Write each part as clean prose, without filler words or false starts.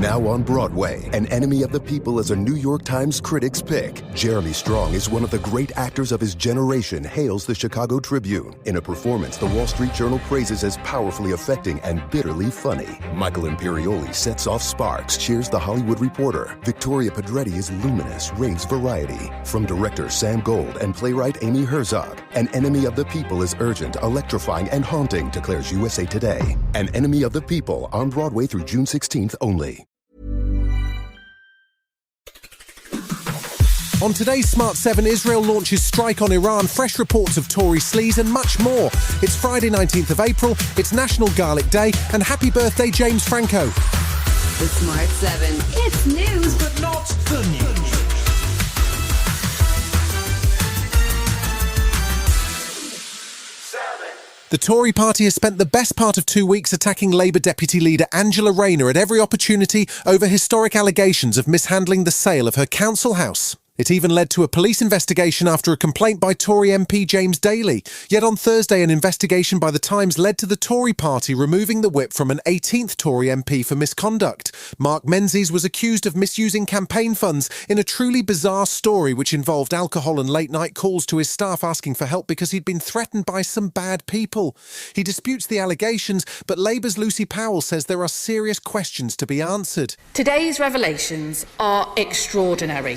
Now on Broadway, An Enemy of the People is a New York Times critics pick. Jeremy Strong is one of the great actors of his generation, hails the Chicago Tribune. In a performance the Wall Street Journal praises as powerfully affecting and bitterly funny. Michael Imperioli sets off sparks, cheers the Hollywood Reporter. Victoria Pedretti is luminous, raves variety. From director Sam Gold and playwright Amy Herzog, An Enemy of the People is urgent, electrifying, and haunting, declares USA Today. An Enemy of the People, on Broadway through June 16th only. On today's Smart 7, Israel launches strike on Iran, fresh reports of Tory sleaze and much more. It's Friday 19th of April, it's National Garlic Day, and happy birthday James Franco. The Smart 7. It's news, but not the news. The Tory party has spent the best part of 2 weeks attacking Labour Deputy Leader Angela Rayner at every opportunity over historic allegations of mishandling the sale of her council house. It even led to a police investigation after a complaint by Tory MP James Daly. Yet on Thursday, an investigation by The Times led to the Tory party removing the whip from an 18th Tory MP for misconduct. Mark Menzies was accused of misusing campaign funds in a truly bizarre story which involved alcohol and late-night calls to his staff asking for help because he'd been threatened by some bad people. He disputes the allegations, but Labour's Lucy Powell says there are serious questions to be answered. Today's revelations are extraordinary,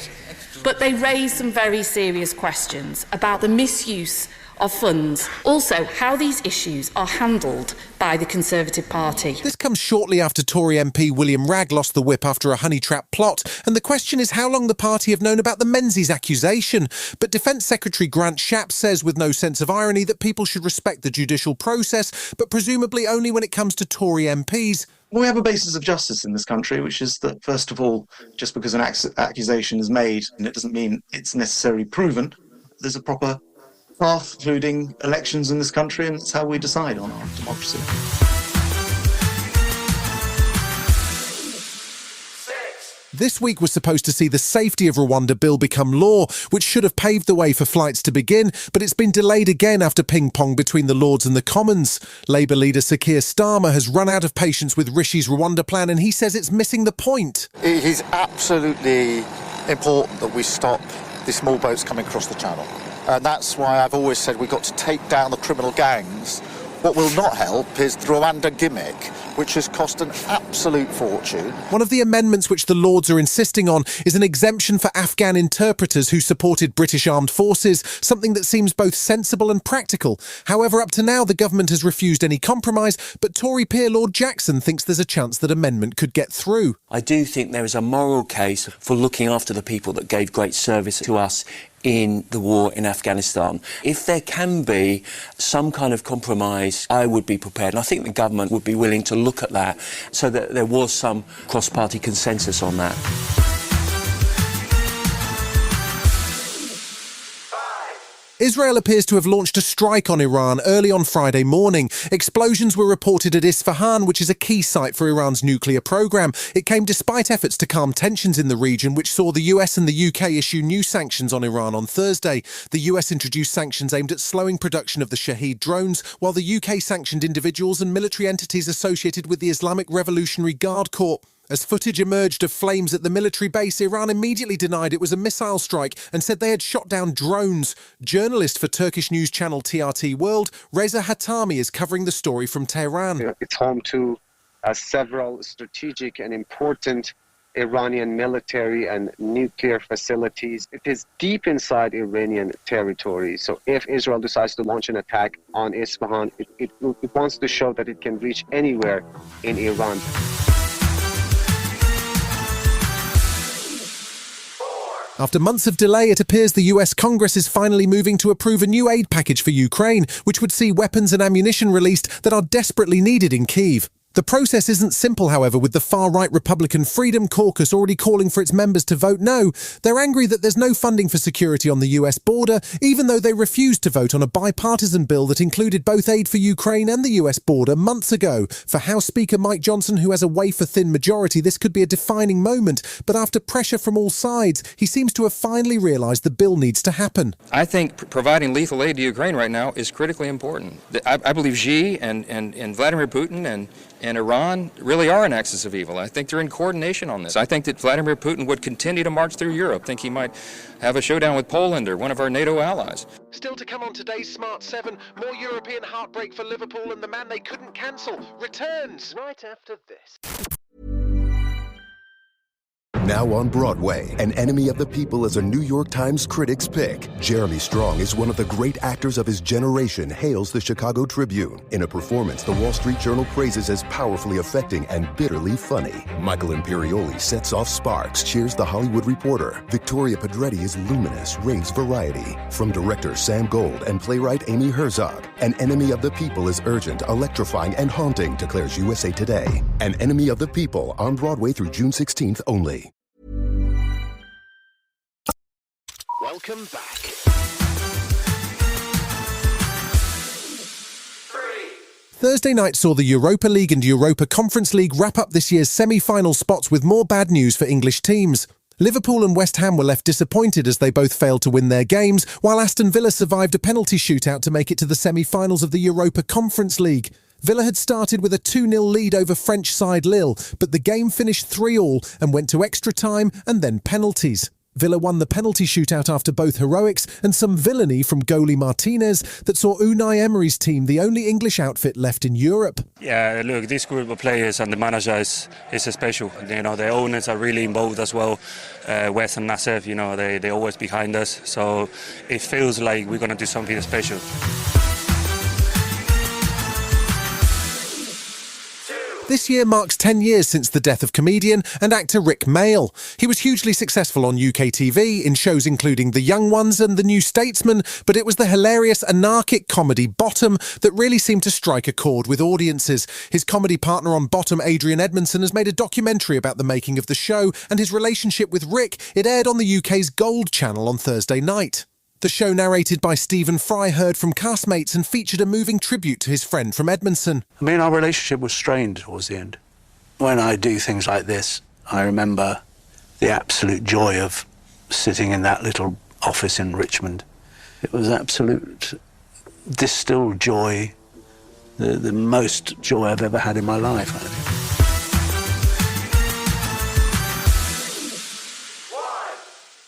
but they raise some very serious questions about the misuse of funds, also how these issues are handled by the Conservative Party. This comes shortly after Tory MP William Ragg lost the whip after a honey trap plot, and the question is how long the party have known about the Menzies accusation. But Defence Secretary Grant Shapps says with no sense of irony that people should respect the judicial process, but presumably only when it comes to Tory MPs. We have a basis of justice in this country, which is that, first of all, just because an accusation is made, and it doesn't mean it's necessarily proven, there's a proper path, including elections in this country, and it's how we decide on our democracy. This week was supposed to see the Safety of Rwanda bill become law, which should have paved the way for flights to begin, but it's been delayed again after ping-pong between the Lords and the Commons. Labour leader Sir Keir Starmer has run out of patience with Rishi's Rwanda plan, and he says it's missing the point. It is absolutely important that we stop the small boats coming across the channel. And that's why I've always said we've got to take down the criminal gangs. What will not help is the Rwanda gimmick, which has cost an absolute fortune. One of the amendments which the Lords are insisting on is an exemption for Afghan interpreters who supported British armed forces, something that seems both sensible and practical. However, up to now, the government has refused any compromise, but Tory peer Lord Jackson thinks there's a chance that amendment could get through. I do think there is a moral case for looking after the people that gave great service to us in the war in Afghanistan. If there can be some kind of compromise, I would be prepared, and I think the government would be willing to look at that so that there was some cross-party consensus on that. Israel appears to have launched a strike on Iran early on Friday morning. Explosions were reported at Isfahan, which is a key site for Iran's nuclear program. It came despite efforts to calm tensions in the region, which saw the US and the UK issue new sanctions on Iran on Thursday. The US introduced sanctions aimed at slowing production of the Shahed drones, while the UK sanctioned individuals and military entities associated with the Islamic Revolutionary Guard Corps. As footage emerged of flames at the military base, Iran immediately denied it was a missile strike and said they had shot down drones. Journalist for Turkish news channel TRT World, Reza Hatami is covering the story from Tehran. It's home to several strategic and important Iranian military and nuclear facilities. It is deep inside Iranian territory. So if Israel decides to launch an attack on Isfahan, it wants to show that it can reach anywhere in Iran. After months of delay, it appears the US Congress is finally moving to approve a new aid package for Ukraine, which would see weapons and ammunition released that are desperately needed in Kyiv. The process isn't simple, however, with the far-right Republican Freedom Caucus already calling for its members to vote no. They're angry that there's no funding for security on the US border, even though they refused to vote on a bipartisan bill that included both aid for Ukraine and the US border months ago. For House Speaker Mike Johnson, who has a wafer-thin majority, this could be a defining moment. But after pressure from all sides, he seems to have finally realised the bill needs to happen. I think providing lethal aid to Ukraine right now is critically important. I believe Xi and Vladimir Putin and and Iran really are an axis of evil. I think they're in coordination on this. I think that Vladimir Putin would continue to march through Europe. I think he might have a showdown with Poland or one of our NATO allies. Still to come on today's Smart 7, more European heartbreak for Liverpool, and the man they couldn't cancel returns right after this. Now on Broadway, An Enemy of the People is a New York Times critic's pick. Jeremy Strong is one of the great actors of his generation, hails the Chicago Tribune. In a performance the Wall Street Journal praises as powerfully affecting and bitterly funny. Michael Imperioli sets off sparks, cheers the Hollywood Reporter. Victoria Pedretti is luminous, raves variety. From director Sam Gold and playwright Amy Herzog, An Enemy of the People is urgent, electrifying, and haunting, declares USA Today. An Enemy of the People, on Broadway through June 16th only. Welcome back. Thursday night saw the Europa League and Europa Conference League wrap up this year's semi-final spots with more bad news for English teams. Liverpool and West Ham were left disappointed as they both failed to win their games, while Aston Villa survived a penalty shootout to make it to the semi-finals of the Europa Conference League. Villa had started with a 2-0 lead over French side Lille, but the game finished 3-3 and went to extra time and then penalties. Villa won the penalty shootout after both heroics and some villainy from goalie Martinez that saw Unai Emery's team the only English outfit left in Europe. Yeah, look, this group of players and the manager is special. You know, the owners are really involved as well. Wes and Nassef, you know, they're always behind us. So it feels like we're going to do something special. This year marks 10 years since the death of comedian and actor Rick Mayall. He was hugely successful on UK TV in shows including The Young Ones and The New Statesman, but it was the hilarious anarchic comedy Bottom that really seemed to strike a chord with audiences. His comedy partner on Bottom, Adrian Edmondson, has made a documentary about the making of the show and his relationship with Rick. It aired on the UK's Gold channel on Thursday night. The show, narrated by Stephen Fry, heard from castmates and featured a moving tribute to his friend from Edmondson. I mean, our relationship was strained towards the end. When I do things like this, I remember the absolute joy of sitting in that little office in Richmond. It was absolute distilled joy, the most joy I've ever had in my life, I think.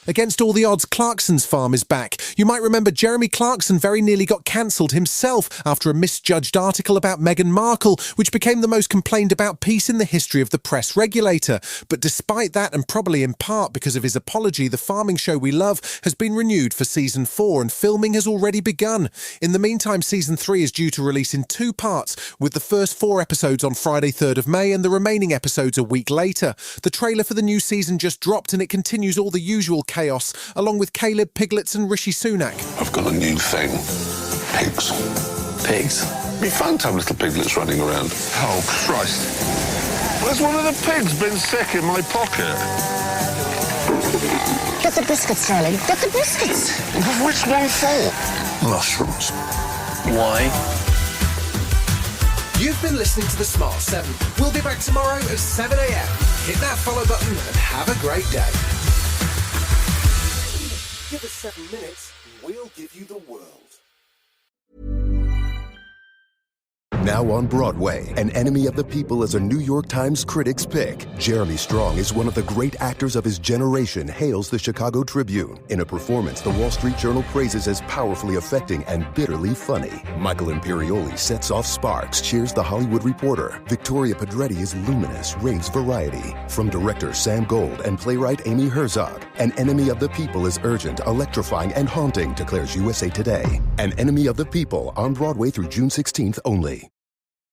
Against all the odds, Clarkson's Farm is back. You might remember Jeremy Clarkson very nearly got cancelled himself after a misjudged article about Meghan Markle, which became the most complained about piece in the history of the press regulator. But despite that, and probably in part because of his apology, the farming show we love has been renewed for season 4 and filming has already begun. In the meantime, season 3 is due to release in 2 parts, with the first 4 episodes on Friday 3rd of May and the remaining episodes a week later. The trailer for the new season just dropped and it continues all the usual chaos, along with Caleb Piglets and Rishi Sunak. I've got a new thing. Pigs. Pigs? It'd be fun to have little piglets running around. Oh, Christ. Where's one of the pigs been sick in my pocket? Get the biscuits, darling. Get the biscuits. Which one for? Mushrooms. Why? You've been listening to The Smart 7. We'll be back tomorrow at 7 a.m. Hit that follow button and have a great day. Give us 7 minutes, and we'll give you the world. Now on Broadway, An Enemy of the People is a New York Times critic's pick. Jeremy Strong is one of the great actors of his generation, hails the Chicago Tribune. In a performance the Wall Street Journal praises as powerfully affecting and bitterly funny. Michael Imperioli sets off sparks, cheers the Hollywood Reporter. Victoria Pedretti is luminous, raves variety. From director Sam Gold and playwright Amy Herzog, An Enemy of the People is urgent, electrifying, and haunting, declares USA Today. An Enemy of the People, on Broadway through June 16th only.